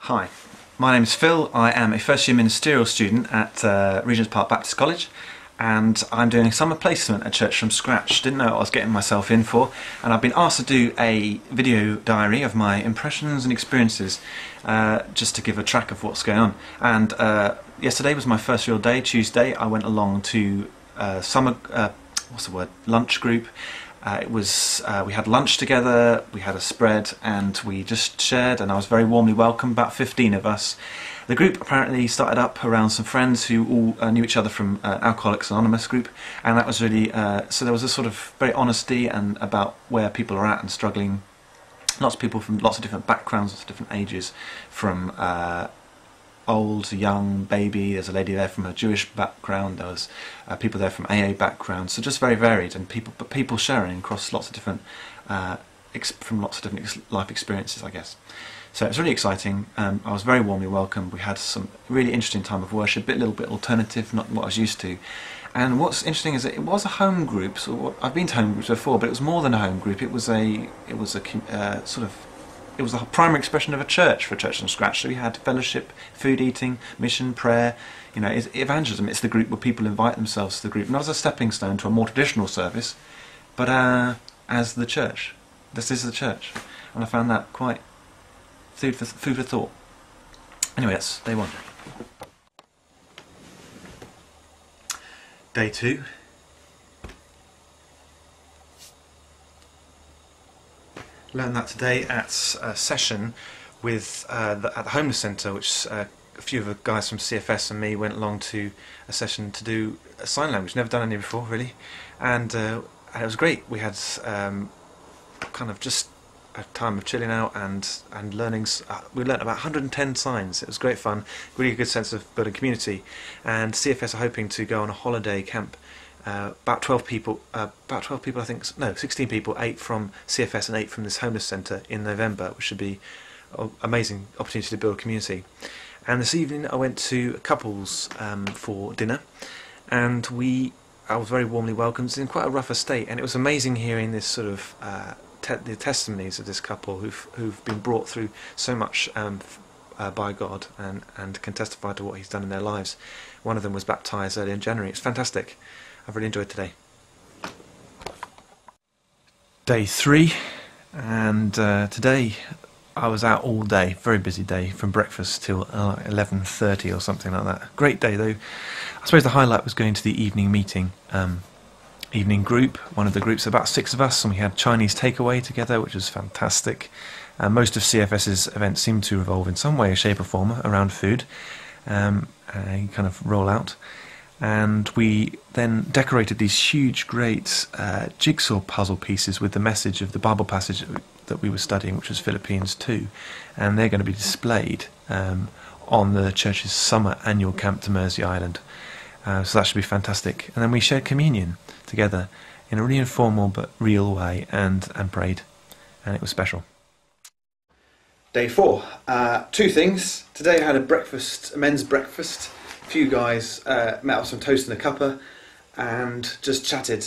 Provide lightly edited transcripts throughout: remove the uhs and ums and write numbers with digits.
Hi, my name is Phil. I am a first year ministerial student at Regent's Baptist College, and I'm doing a summer placement at Church from Scratch. Didn't know what I was getting myself in for, and I've been asked to do a video diary of my impressions and experiences, just to give a track of what's going on. And yesterday was my first real day, Tuesday. I went along to lunch group. We had lunch together, we had a spread, and we just shared, and I was very warmly welcomed, about 15 of us. The group apparently started up around some friends who all knew each other from Alcoholics Anonymous group, and that was really, so there was a sort of very honesty and about where people are at and struggling. Lots of people from lots of different backgrounds, lots of different ages, from old, young, baby. There's a lady there from a Jewish background. There was people there from AA backgrounds. So just very varied, and people sharing across lots of different from lots of different life experiences, I guess. So it was really exciting. I was very warmly welcomed. We had some really interesting time of worship, a little bit alternative, not what I was used to. And what's interesting is that it was a home group. So I've been to home groups before, but it was more than a home group. It was a primary expression of a church for Church from Scratch. So we had fellowship, food eating, mission, prayer. You know, it's evangelism. It's the group where people invite themselves to the group, not as a stepping stone to a more traditional service, but as the church. This is the church, and I found that quite food for thought. Anyway, that's day one. Day two. Learned that today at a session with at the homeless centre, which a few of the guys from CFS and me went along to a session to do a sign language. Never done any before, really, and it was great. We had kind of just a time of chilling out and learning. We learnt about 110 signs. It was great fun, really good sense of building community. And CFS are hoping to go on a holiday camp. About 12 people, I think, no, 16 people, 8 from CFS and 8 from this homeless centre in November, which should be an amazing opportunity to build a community. And this evening I went to couples for dinner, and I was very warmly welcomed. It's in quite a rough estate, and it was amazing hearing this sort of the testimonies of this couple who've been brought through so much by God and can testify to what He's done in their lives. One of them was baptised early in January. It's fantastic. I've really enjoyed today. Day three, and today I was out all day, very busy day, from breakfast till 11:30 or something like that. Great day though. I suppose the highlight was going to the evening meeting, evening group, one of the groups, about 6 of us, and we had Chinese takeaway together, which was fantastic. Most of CFS's events seem to revolve in some way, shape or form around food, kind of roll out. And we then decorated these huge, great jigsaw puzzle pieces with the message of the Bible passage that we were studying, which was Philippians 2, and they're going to be displayed on the church's summer annual camp to Mersey Island. So that should be fantastic. And then we shared communion together in a really informal but real way, and prayed, and it was special. Day four. 2 things. Today I had a men's breakfast. A few guys met up some toast and a cuppa and just chatted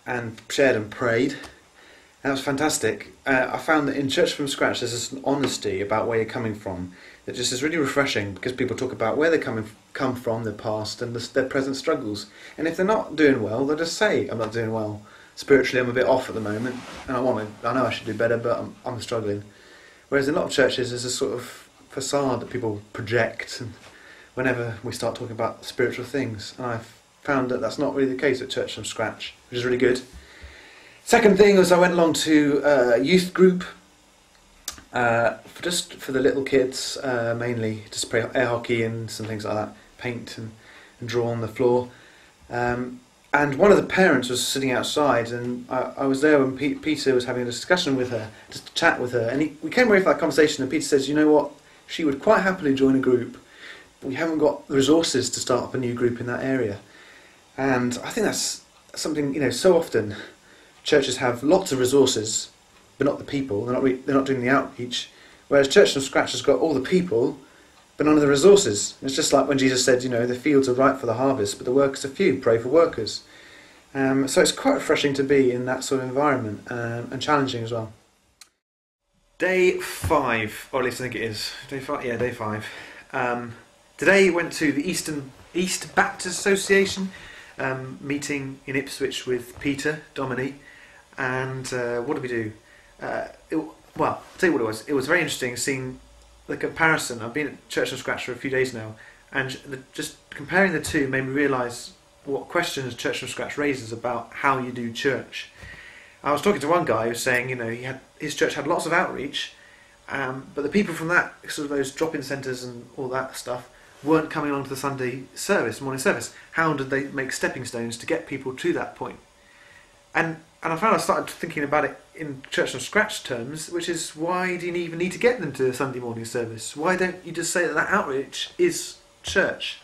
and shared and prayed. And that was fantastic. I found that in Church from Scratch there's this honesty about where you're coming from that just is really refreshing, because people talk about where they come from, their past and their present struggles. And if they're not doing well, they'll just say, I'm not doing well. Spiritually I'm a bit off at the moment, and I know I should do better, but I'm struggling. Whereas in a lot of churches there's a sort of facade that people project, and whenever we start talking about spiritual things. And I've found that that's not really the case at Church from Scratch, which is really good. Second thing was I went along to a youth group, just for the little kids, mainly, just play air hockey and some things like that, paint and draw on the floor. And one of the parents was sitting outside, and I was there when Peter was having a discussion with her, just to chat with her. And we came away from that conversation, and Peter says, you know what, she would quite happily join a group. We haven't got the resources to start up a new group in that area. And I think that's something, so often churches have lots of resources, but not the people. They're not doing the outreach. Whereas Church from Scratch has got all the people, but none of the resources. It's just like when Jesus said, the fields are ripe for the harvest, but the workers are few. Pray for workers. So it's quite refreshing to be in that sort of environment, and challenging as well. Day 5, or at least I think it is. Day 5, yeah, day 5. Today went to the East Baptist Association meeting in Ipswich with Peter, Dominique, and what did we do? Well, I'll tell you what it was. It was very interesting seeing the comparison. I've been at Church from Scratch for a few days now, and just comparing the two made me realise what questions Church from Scratch raises about how you do church. I was talking to one guy who was saying, his church had lots of outreach, but the people from that, sort of those drop-in centres and all that stuff, weren't coming along to the Sunday service, morning service. How did they make stepping stones to get people to that point? And I started thinking about it in Church from Scratch terms, which is, why do you even need to get them to the Sunday morning service? Why don't you just say that outreach is church?